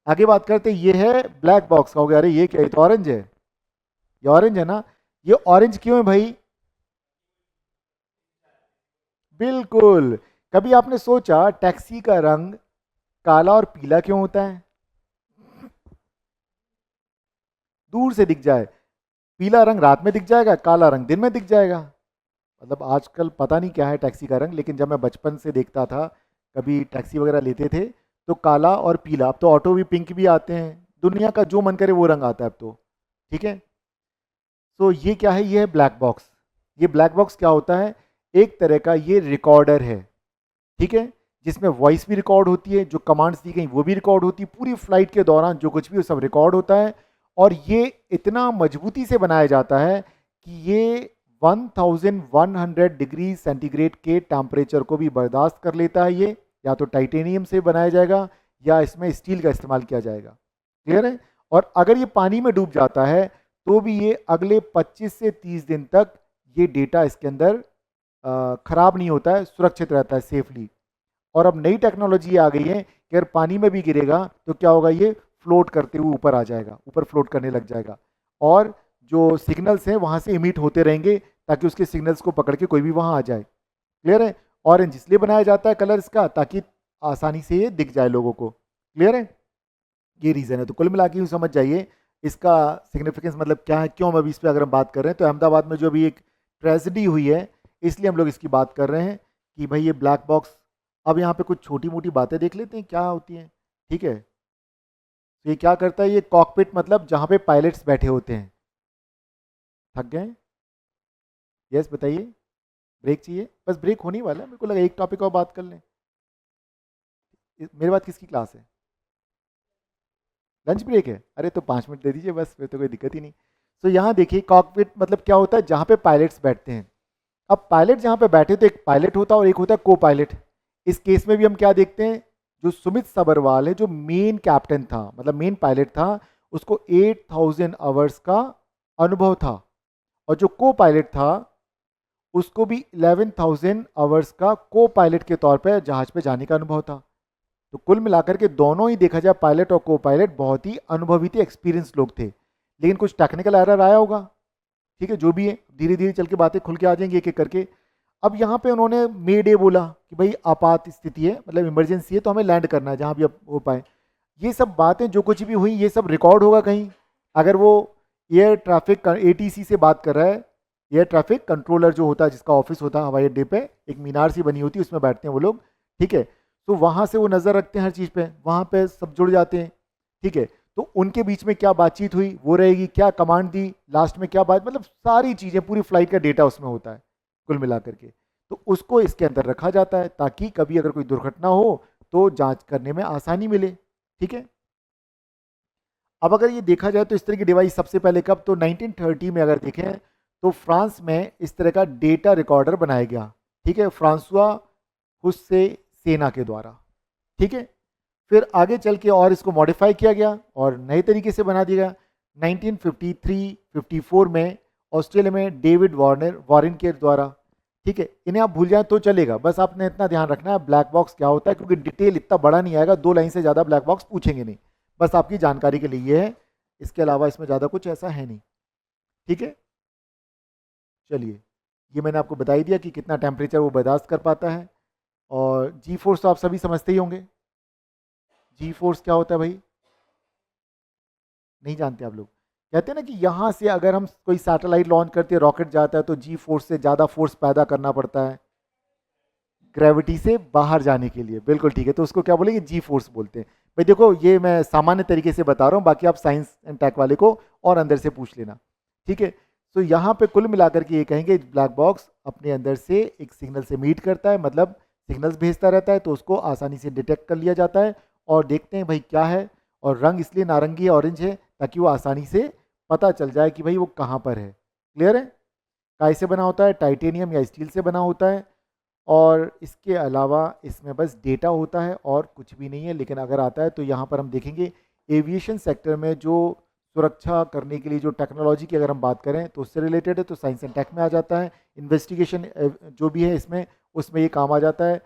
आगे बात करते हैं, ये है ब्लैक बॉक्स का हो गया। अरे ये क्या, ये तो ऑरेंज है, ये ऑरेंज है ना। ये ऑरेंज क्यों है भाई? बिल्कुल। कभी आपने सोचा टैक्सी का रंग काला और पीला क्यों होता है? दूर से दिख जाए। पीला रंग रात में दिख जाएगा, काला रंग दिन में दिख जाएगा। मतलब आजकल पता नहीं क्या है टैक्सी का रंग, लेकिन जब मैं बचपन से देखता था, कभी टैक्सी वगैरह लेते थे, तो काला और पीला, अब तो ऑटो भी पिंक भी आते हैं, दुनिया का जो मन करे वो रंग आता है अब तो। ठीक है। तो ये क्या है? ये है ब्लैक बॉक्स। ये ब्लैक बॉक्स क्या होता है? एक तरह का ये रिकॉर्डर है। ठीक है। जिसमें वॉइस भी रिकॉर्ड होती है, जो कमांड्स दी गई वो भी रिकॉर्ड होती है, पूरी फ्लाइट के दौरान जो कुछ भी वो सब रिकॉर्ड होता है। और ये इतना मजबूती से बनाया जाता है कि ये 1100 डिग्री सेंटीग्रेड के टेम्परेचर को भी बर्दाश्त कर लेता है। ये या तो टाइटेनियम से बनाया जाएगा या इसमें स्टील का इस्तेमाल किया जाएगा। क्लियर है? और अगर ये पानी में डूब जाता है तो भी ये अगले 25 से 30 दिन तक ये डेटा इसके अंदर खराब नहीं होता है, सुरक्षित रहता है सेफली। और अब नई टेक्नोलॉजी आ गई है कि अगर पानी में भी गिरेगा तो क्या होगा, ये फ्लोट करते हुए ऊपर आ जाएगा, ऊपर फ्लोट करने लग जाएगा। और जो सिग्नल्स हैं वहां से इमिट होते रहेंगे, ताकि उसके सिग्नल्स को पकड़ के कोई भी वहां आ जाए। क्लियर है? ऑरेंज इसलिए बनाया जाता है कलर इसका, ताकि आसानी से ये दिख जाए लोगों को। क्लियर है? ये रीज़न है। तो कुल मिला के यूँ समझ जाइए इसका सिग्निफिकेंस मतलब क्या है, क्यों हम अभी इस पर अगर हम बात कर रहे हैं। तो अहमदाबाद में जो अभी एक ट्रेजिडी हुई है, इसलिए हम लोग इसकी बात कर रहे हैं कि भाई ये ब्लैक बॉक्स। अब यहाँ पे कुछ छोटी मोटी बातें देख लेते हैं क्या होती हैं। ठीक है। तो ये क्या करता है, ये कॉकपिट मतलब जहाँ पे पायलट्स बैठे होते हैं। थक गए? यस बताइए। ब्रेक चाहिए? बस ब्रेक होने वाला है, मेरे को लगा एक टॉपिक और बात कर लें। मेरे बाद किसकी क्लास है? लंच ब्रेक है? अरे तो 5 मिनट दे दीजिए बस, फिर तो कोई दिक्कत ही नहीं। तो यहाँ देखिए कॉकपिट मतलब क्या होता है, जहाँ पे पायलट्स बैठते हैं। अब पायलट जहाँ पे बैठे तो एक पायलट होता है और एक होता है को पायलट। इस केस में भी हम क्या देखते हैं, जो सुमित सबरवाल है, जो मेन कैप्टन था, मतलब मेन पायलट था, उसको 8000 आवर्स का अनुभव था। और जो को पायलट था उसको भी 11,000 आवर्स का को पायलट के तौर पर जहाज पे जाने का अनुभव था। तो कुल मिलाकर के दोनों ही देखा जाए, पायलट और को पायलट बहुत ही अनुभवी थे, एक्सपीरियंस लोग थे। लेकिन कुछ टेक्निकल एरर आया होगा। ठीक है, जो भी है धीरे धीरे चल के बातें खुल के आ जाएंगी एक एक करके। अब यहाँ पे उन्होंने मे डे बोला कि भाई आपात स्थिति है, मतलब इमरजेंसी है, तो हमें लैंड करना है जहाँ भी अब हो पाए। ये सब बातें जो कुछ भी हुई ये सब रिकॉर्ड होगा कहीं। अगर वो एयर ट्रैफिक एटीसी से बात कर रहा है, एयर ट्रैफिक कंट्रोलर जो होता है, जिसका ऑफिस होता है हवाई अड्डे पे, एक मीनार सी बनी होती है, उसमें बैठते हैं वो लोग। ठीक है। तो वहाँ से वो नज़र रखते हैं हर चीज़ पे, वहाँ पे सब जुड़ जाते हैं। ठीक है। तो उनके बीच में क्या बातचीत हुई वो रहेगी, क्या कमांड दी लास्ट में, क्या बात, मतलब सारी चीज़ें, पूरी फ्लाइट का डेटा उसमें होता है कुल मिला करके। तो उसको इसके अंदर रखा जाता है ताकि कभी अगर कोई दुर्घटना हो तो जांच करने में आसानी मिले। ठीक है। अब अगर ये देखा जाए तो इस तरह की डिवाइस सबसे पहले कब, तो 1930 में अगर देखें तो फ्रांस में इस तरह का डेटा रिकॉर्डर बनाया गया। ठीक है, फ्रांसुआ हुस्से सेना के द्वारा। ठीक है। फिर आगे चल के और इसको मॉडिफाई किया गया और नए तरीके से बना दिया गया 1953-54 में ऑस्ट्रेलिया में डेविड वॉरेन के द्वारा। ठीक है, इन्हें आप भूल जाएं तो चलेगा, बस आपने इतना ध्यान रखना है ब्लैक बॉक्स क्या होता है, क्योंकि डिटेल इतना बड़ा नहीं आएगा, 2 लाइन से ज़्यादा ब्लैक बॉक्स पूछेंगे नहीं। बस आपकी जानकारी के लिए ये है, इसके अलावा इसमें ज़्यादा कुछ ऐसा है नहीं। ठीक है। चलिए, ये मैंने आपको बता ही दिया कि कितना टेम्परेचर वो बर्दाश्त कर पाता है। और जी फोर्स तो आप सभी समझते ही होंगे। जी फोर्स क्या होता है भाई? नहीं जानते आप लोग? कहते हैं ना कि यहाँ से अगर हम कोई सैटेलाइट लॉन्च करते हैं, रॉकेट जाता है, तो जी फोर्स से ज़्यादा फोर्स पैदा करना पड़ता है ग्रेविटी से बाहर जाने के लिए। बिल्कुल ठीक है, तो उसको क्या बोलेंगे? जी फोर्स बोलते हैं। भाई देखो, ये मैं सामान्य तरीके से बता रहा हूँ, बाकी आप साइंस एंड टेक वाले को और अंदर से पूछ लेना। ठीक है। तो यहाँ पे कुल मिलाकर के ये कहेंगे ब्लैक बॉक्स अपने अंदर से एक सिग्नल से मीट करता है, मतलब सिग्नल्स भेजता रहता है, तो उसको आसानी से डिटेक्ट कर लिया जाता है और देखते हैं भाई क्या है। और रंग इसलिए नारंगी या ऑरेंज है ताकि वो आसानी से पता चल जाए कि भाई वो कहाँ पर है। क्लियर है? काय से बना होता है? टाइटेनियम या स्टील से बना होता है। और इसके अलावा इसमें बस डेटा होता है और कुछ भी नहीं है। लेकिन अगर आता है तो यहाँ पर हम देखेंगे एविएशन सेक्टर में जो सुरक्षा करने के लिए जो टेक्नोलॉजी की अगर हम बात करें तो उससे रिलेटेड है, तो साइंस एंड टेक में आ जाता है। इन्वेस्टिगेशन जो भी है इसमें, उसमें ये काम आ जाता है।